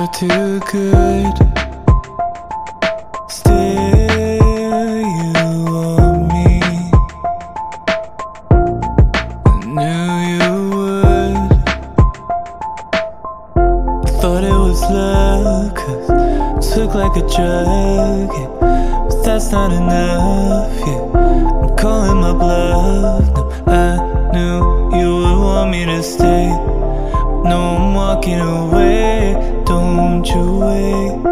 you're too good. Still you want me. I knew you would. I thought it was love, 'cause it took like a drug, yeah. But that's not enough, yeah. I'm calling my bluff. No, I knew you would want me to stay. No, I'm walking away, don't you wait.